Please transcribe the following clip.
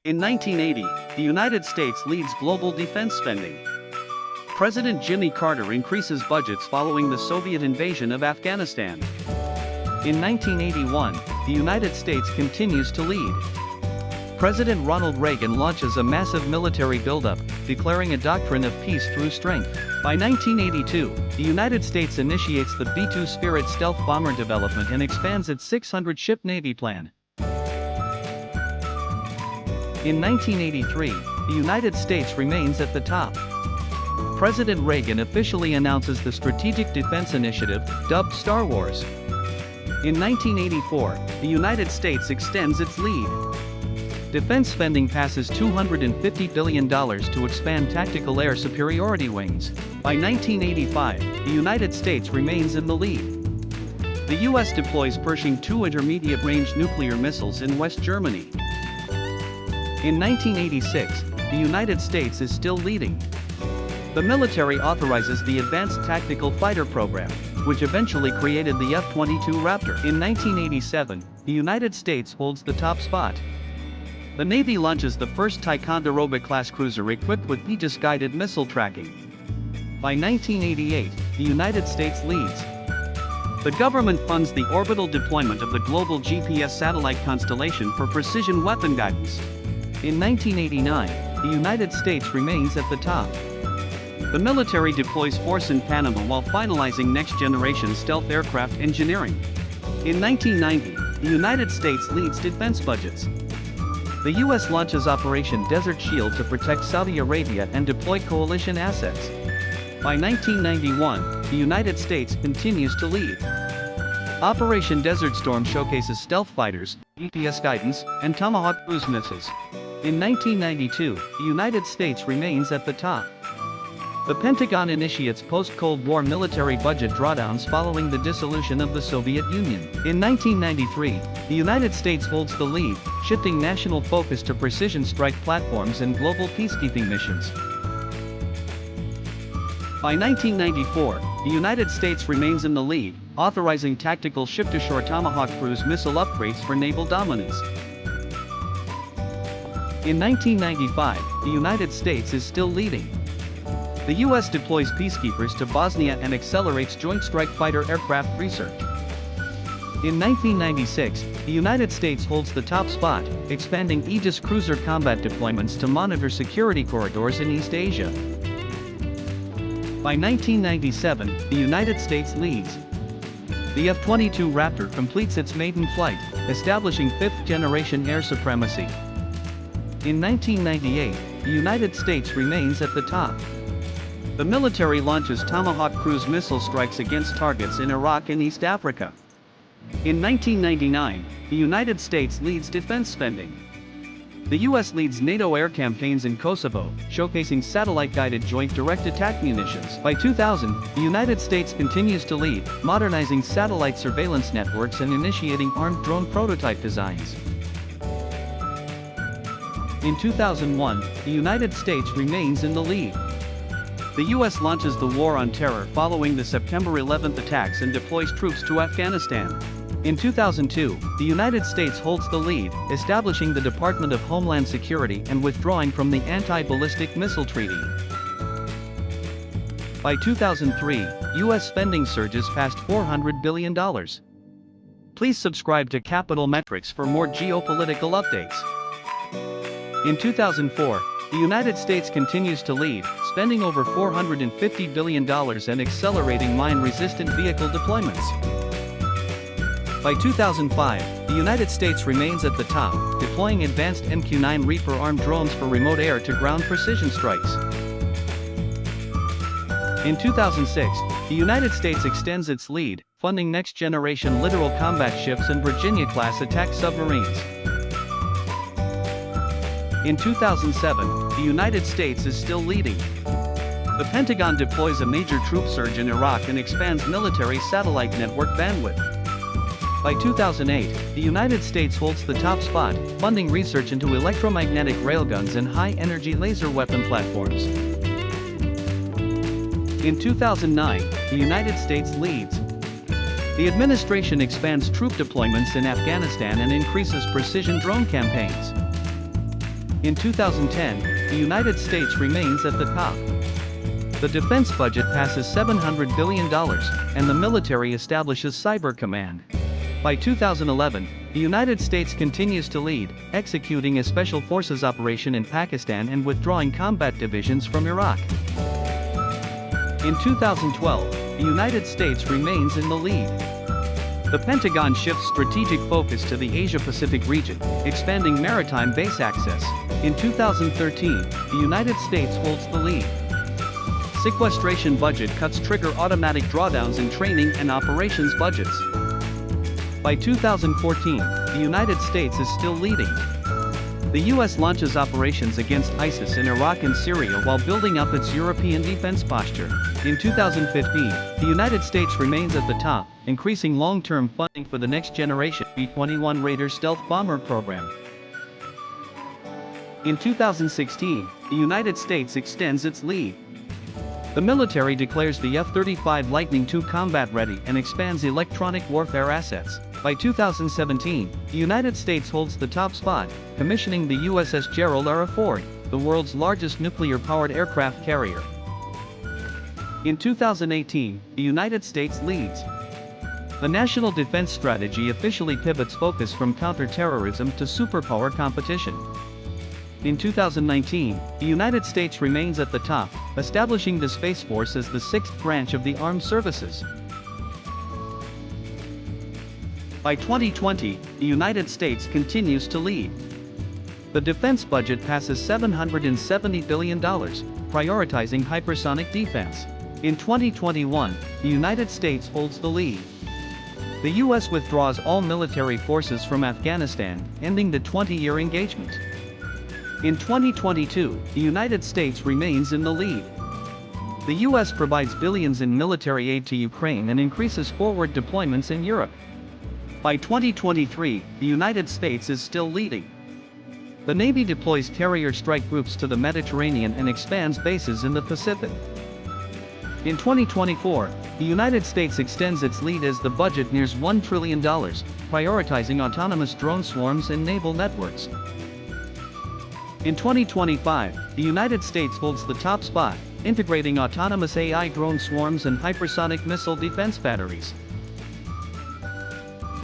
In 1980, the United States leads global defense spending. President Jimmy Carter increases budgets following the Soviet invasion of Afghanistan. In 1981, the United States continues to lead. President Ronald Reagan launches a massive military buildup, declaring a doctrine of peace through strength. By 1982, the United States initiates the B-2 Spirit stealth bomber development and expands its 600-ship Navy plan. In 1983, the United States remains at the top. President Reagan officially announces the Strategic Defense Initiative, dubbed Star Wars. In 1984, the United States extends its lead. Defense spending passes $250 billion to expand tactical air superiority wings. By 1985, the United States remains in the lead. The US deploys Pershing II intermediate-range nuclear missiles in West Germany. In 1986, the United States is still leading. The military authorizes the Advanced Tactical Fighter Program, which eventually created the F-22 Raptor. In 1987, the United States holds the top spot. The Navy launches the first Ticonderoga-class cruiser equipped with Aegis-guided missile tracking. By 1988, the United States leads. The government funds the orbital deployment of the global GPS satellite constellation for precision weapon guidance. In 1989, the United States remains at the top. The military deploys force in Panama while finalizing next-generation stealth aircraft engineering. In 1990, the United States leads defense budgets. The U.S. launches Operation Desert Shield to protect Saudi Arabia and deploy coalition assets. By 1991, the United States continues to lead. Operation Desert Storm showcases stealth fighters, GPS guidance, and Tomahawk cruise missiles. In 1992, the United States remains at the top. The Pentagon initiates post-Cold War military budget drawdowns following the dissolution of the Soviet Union. In 1993, the United States holds the lead, shifting national focus to precision strike platforms and global peacekeeping missions. By 1994, the United States remains in the lead, authorizing tactical ship-to-shore Tomahawk cruise missile upgrades for naval dominance. In 1995, the United States is still leading. The U.S. deploys peacekeepers to Bosnia and accelerates Joint Strike Fighter aircraft research. In 1996, the United States holds the top spot, expanding Aegis cruiser combat deployments to monitor security corridors in East Asia. By 1997, the United States leads. The F-22 Raptor completes its maiden flight, establishing fifth-generation air supremacy. In 1998, the United States remains at the top. The military launches Tomahawk cruise missile strikes against targets in Iraq and East Africa. In 1999, the United States leads defense spending. The U.S. leads NATO air campaigns in Kosovo, showcasing satellite-guided joint direct attack munitions. By 2000, the United States continues to lead, modernizing satellite surveillance networks and initiating armed drone prototype designs. In 2001, the United States remains in the lead. The U.S. launches the War on Terror following the September 11 attacks and deploys troops to Afghanistan. In 2002, the United States holds the lead, establishing the Department of Homeland Security and withdrawing from the Anti-Ballistic Missile Treaty. By 2003, U.S. spending surges past $400 billion. Please subscribe to Capital Metrics for more geopolitical updates. In 2004, the United States continues to lead, spending over $450 billion and accelerating mine-resistant vehicle deployments. By 2005, the United States remains at the top, deploying advanced MQ-9 Reaper armed drones for remote air-to-ground precision strikes. In 2006, the United States extends its lead, funding next-generation littoral combat ships and Virginia-class attack submarines. In 2007, the United States is still leading. The Pentagon deploys a major troop surge in Iraq and expands military satellite network bandwidth. By 2008, the United States holds the top spot, funding research into electromagnetic railguns and high-energy laser weapon platforms. In 2009, the United States leads. The administration expands troop deployments in Afghanistan and increases precision drone campaigns. In 2010, the United States remains at the top. The defense budget passes $700 billion, and the military establishes Cyber Command. By 2011, the United States continues to lead, executing a special forces operation in Pakistan and withdrawing combat divisions from Iraq. In 2012, the United States remains in the lead. The Pentagon shifts strategic focus to the Asia-Pacific region, expanding maritime base access. In 2013, the United States holds the lead. Sequestration budget cuts trigger automatic drawdowns in training and operations budgets. By 2014, the United States is still leading. The US launches operations against ISIS in Iraq and Syria while building up its European defense posture. In 2015, the United States remains at the top, increasing long-term funding for the next generation B-21 Raider stealth bomber program. In 2016, the United States extends its lead. The military declares the F-35 Lightning II combat-ready and expands electronic warfare assets. By 2017, the United States holds the top spot, commissioning the USS Gerald R. Ford, the world's largest nuclear-powered aircraft carrier. In 2018, the United States leads. The National Defense Strategy officially pivots focus from counterterrorism to superpower competition. In 2019, the United States remains at the top, establishing the Space Force as the sixth branch of the armed services. By 2020, the United States continues to lead. The defense budget passes $770 billion, prioritizing hypersonic defense. In 2021, the United States holds the lead. The US withdraws all military forces from Afghanistan, ending the 20-year engagement. In 2022, the United States remains in the lead. The US provides billions in military aid to Ukraine and increases forward deployments in Europe. By 2023, the United States is still leading. The Navy deploys carrier strike groups to the Mediterranean and expands bases in the Pacific. In 2024, the United States extends its lead as the budget nears $1 trillion, prioritizing autonomous drone swarms and naval networks. In 2025, the United States holds the top spot, integrating autonomous AI drone swarms and hypersonic missile defense batteries.